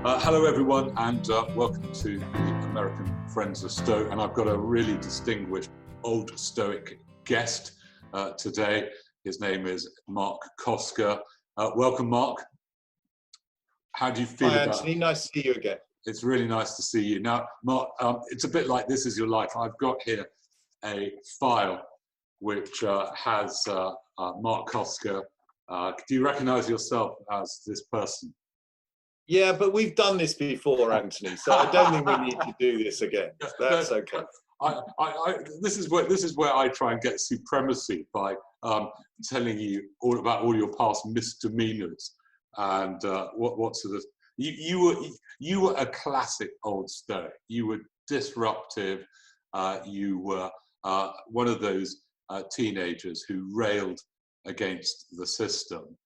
Hello everyone, and welcome to the American Friends of Stowe. And I've got a really distinguished old Stoic guest today. His name is Marc Koska. Welcome, Marc. How do you feel Hi, about Anthony. Nice to see you again. It's really nice to see you. Now, Marc, it's a bit like This Is Your Life. I've got here a file which has Marc Koska. Do you recognize yourself as this person? Yeah, but we've done this before, Anthony, so I don't think we need to do this again. That's okay. This is where I try and get supremacy by telling you all about all your past misdemeanors and what sort of you were a classic old Stoic. You were disruptive. You were one of those teenagers who railed against the system.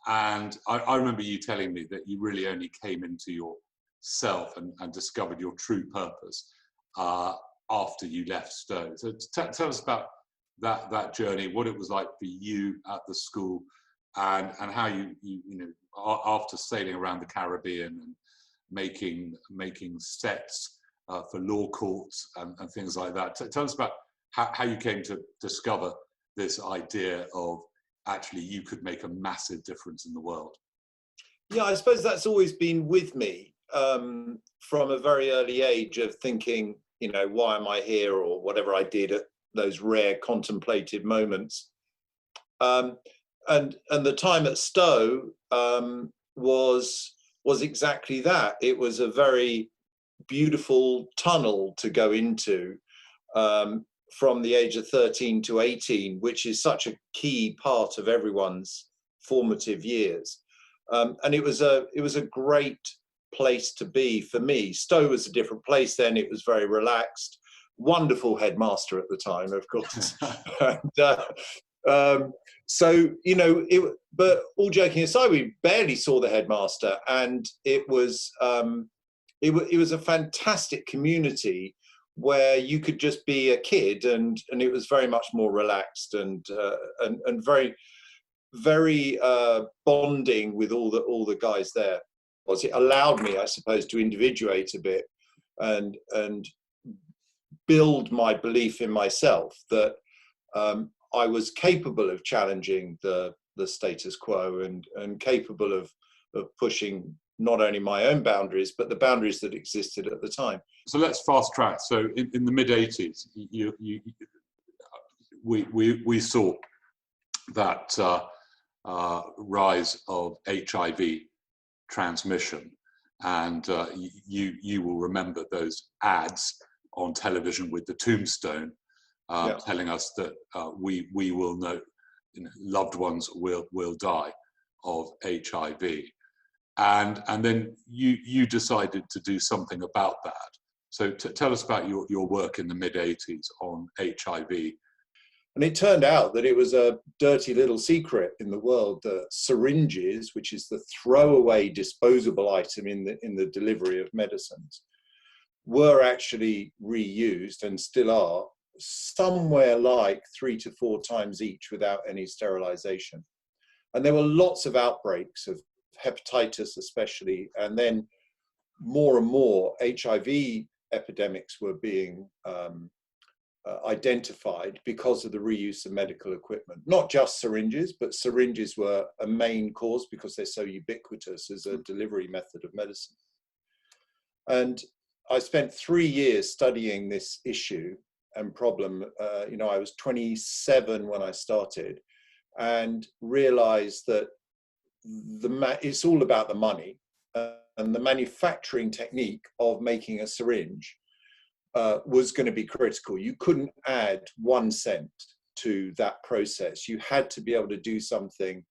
And I remember you telling me that you really only came into yourself and discovered your true purpose after you left Stowe. So tell us about that journey, what it was like for you at the school, and how you after sailing around the Caribbean and making sets for law courts and things like that. Tell us about how you came to discover this idea of actually you could make a massive difference in the world. Yeah, I suppose that's always been with me from a very early age of thinking, why am I here, or whatever I did at those rare contemplative moments. And the time at Stowe was exactly that. It was a very beautiful tunnel to go into from the age of 13 to 18, which is such a key part of everyone's formative years. And it was a great place to be for me. Stowe was a different place then. It was very relaxed. Wonderful headmaster at the time, of course. But all joking aside, we barely saw the headmaster, and it was a fantastic community where you could just be a kid, and it was very much more relaxed and very, very bonding with all the guys there. It allowed me, I suppose, to individuate a bit and build my belief in myself that I was capable of challenging the status quo and capable of pushing not only my own boundaries, but the boundaries that existed at the time. So let's fast track. So in the mid-'80s, we saw that rise of HIV transmission, and you will remember those ads on television with the tombstone telling us that we will know, loved ones will die of HIV. And then you decided to do something about that. So tell us about your work in the mid-'80s on HIV. And it turned out that it was a dirty little secret in the world that syringes, which is the throwaway disposable item in the delivery of medicines, were actually reused and still are somewhere like 3 to 4 times each without any sterilization. And there were lots of outbreaks of hepatitis especially, and then more and more HIV epidemics were being identified because of the reuse of medical equipment. Not just syringes, but syringes were a main cause because they're so ubiquitous as a delivery method of medicine. And I spent 3 years studying this issue and problem. I was 27 when I started, and realized that it's all about the money, and the manufacturing technique of making a syringe was going to be critical. You couldn't add 1 cent to that process. You had to be able to do something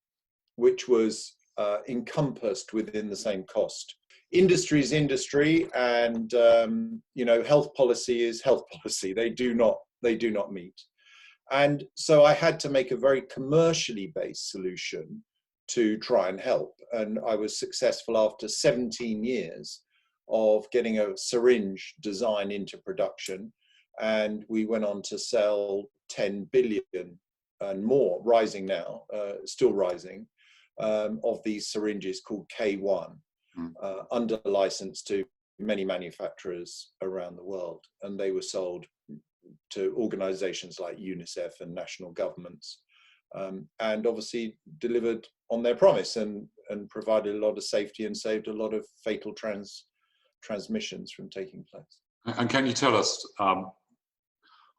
which was encompassed within the same cost. Industry is industry, and health policy is health policy. They do not meet. And so I had to make a very commercially based solution to try and help. And I was successful after 17 years of getting a syringe design into production. And we went on to sell 10 billion and more, rising now, still rising, of these syringes called K1. under license to many manufacturers around the world, and they were sold to organizations like UNICEF and national governments, and obviously delivered on their promise and provided a lot of safety and saved a lot of fatal transmissions from taking place. And can you tell us,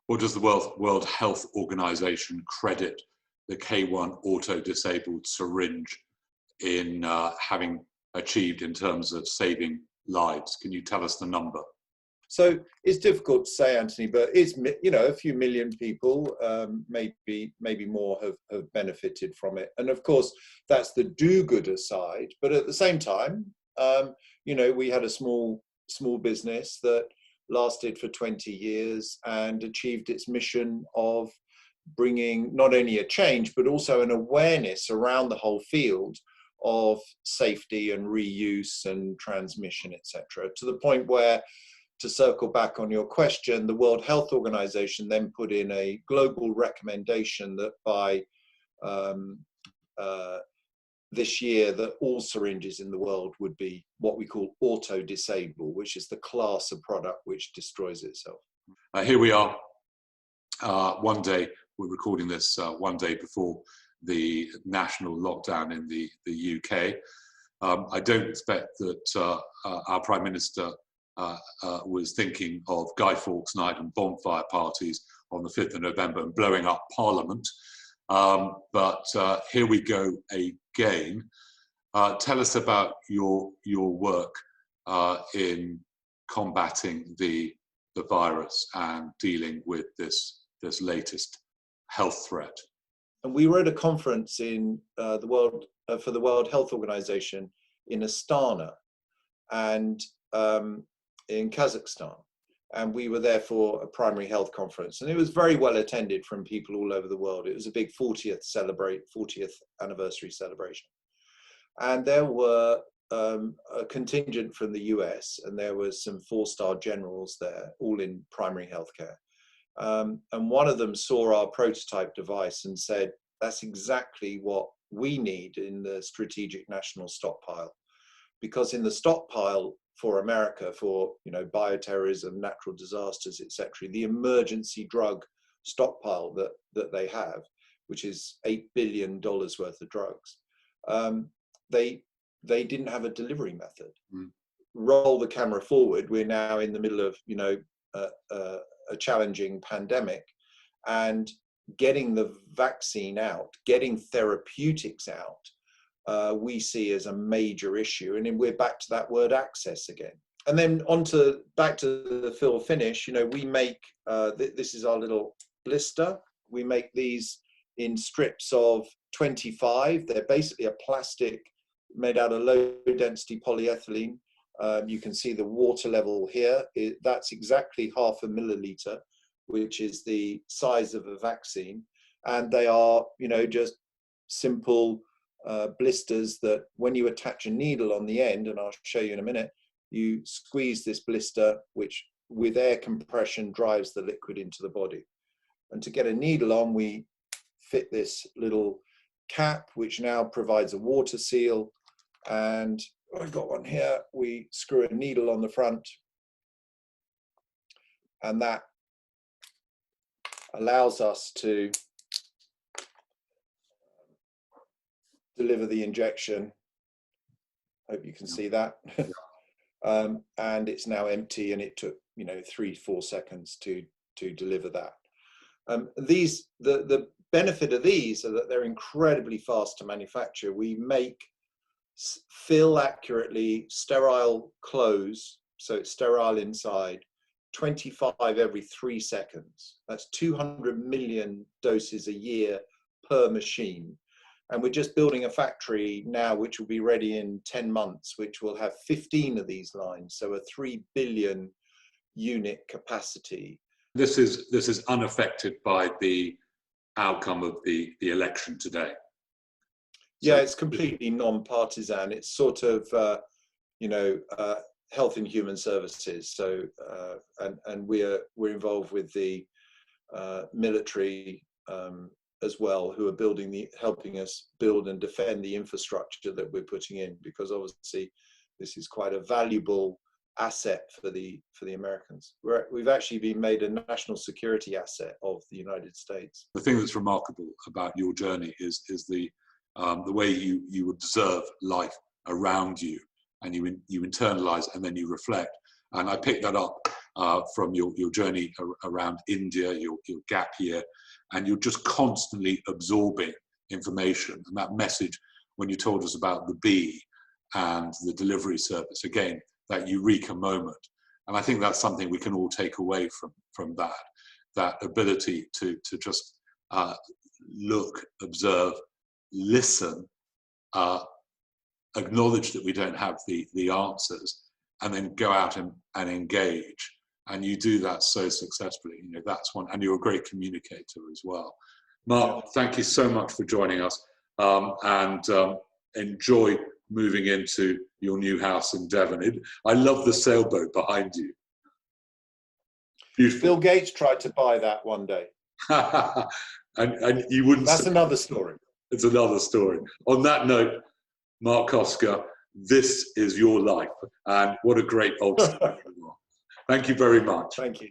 what does the World Health Organization credit the K1 auto-disabled syringe in having achieved in terms of saving lives? Can you tell us the number? So it's difficult to say, Anthony, but it's, you know, a few million people, maybe more have benefited from it. And of course, that's the do-gooder side. But at the same time, you know, we had a small business that lasted for 20 years and achieved its mission of bringing not only a change, but also an awareness around the whole field of safety and reuse and transmission, etc., to the point where, to circle back on your question, the World Health Organization then put in a global recommendation that by this year, that all syringes in the world would be what we call auto-disable, which is the class of product which destroys itself. Here we are, one day, we're recording this one day before the national lockdown in the UK. I don't expect that our Prime Minister was thinking of Guy Fawkes Night and bonfire parties on the 5th of November and blowing up Parliament. But here we go again. Tell us about your work in combating the virus and dealing with this latest health threat. And we were at a conference in for the World Health Organization in Astana and in Kazakhstan. And we were there for a primary health conference, and it was very well attended from people all over the world. It was a big 40th anniversary celebration. And there were a contingent from the US, and there was some 4-star generals there, all in primary healthcare. And one of them saw our prototype device and said, that's exactly what we need in the strategic national stockpile. Because in the stockpile for America, for, you know, bioterrorism, natural disasters, etc., the emergency drug stockpile that they have, which is $8 billion worth of drugs, they didn't have a delivery method. Roll the camera forward, we're now in the middle of, you know, a challenging pandemic, and getting the vaccine out, getting therapeutics out, we see as a major issue. And then we're back to that word access again. And then back to the fill finish, you know, we make, this is our little blister. We make these in strips of 25. They're basically a plastic made out of low density polyethylene. You can see the water level here. That's exactly 0.5 milliliter, which is the size of a vaccine. And they are, you know, just simple blisters that when you attach a needle on the end, and I'll show you in a minute, you squeeze this blister, which with air compression drives the liquid into the body. And to get a needle on, we fit this little cap, which now provides a water seal. And I've got one here. We screw a needle on the front, and that allows us to deliver the injection. Hope you can see that. And it's now empty, and it took, you know, 3-4 seconds to deliver that. The benefit of these are that they're incredibly fast to manufacture. We make fill accurately, sterile close, so it's sterile inside, 25 every 3 seconds. That's 200 million doses a year per machine. And we're just building a factory now, which will be ready in 10 months, which will have 15 of these lines, so a 3 billion unit capacity. This is unaffected by the outcome of the election today. Yeah, it's completely non-partisan. It's sort of, you know, health and human services. So, and we're involved with the military as well, who are helping us build and defend the infrastructure that we're putting in, because obviously this is quite a valuable asset for the Americans. We've actually been made a national security asset of the United States. The thing that's remarkable about your journey is the way you observe life around you, and you internalize and then you reflect. And I picked that up from your journey around India, your gap year, and you're just constantly absorbing information. And that message, when you told us about the bee and the delivery service, again, that eureka moment. And I think that's something we can all take away from that ability to just look, observe, listen, acknowledge that we don't have the answers, and then go out and engage. And you do that so successfully. You know, that's one, and you're a great communicator as well. Marc, thank you so much for joining us, and enjoy moving into your new house in Devon. I love the sailboat behind you. Beautiful. Bill Gates tried to buy that one day. and you wouldn't. That's another story. It's another story. On that note, Marc Koska, this is your life, and what a great old story. Thank you very much. Thank you.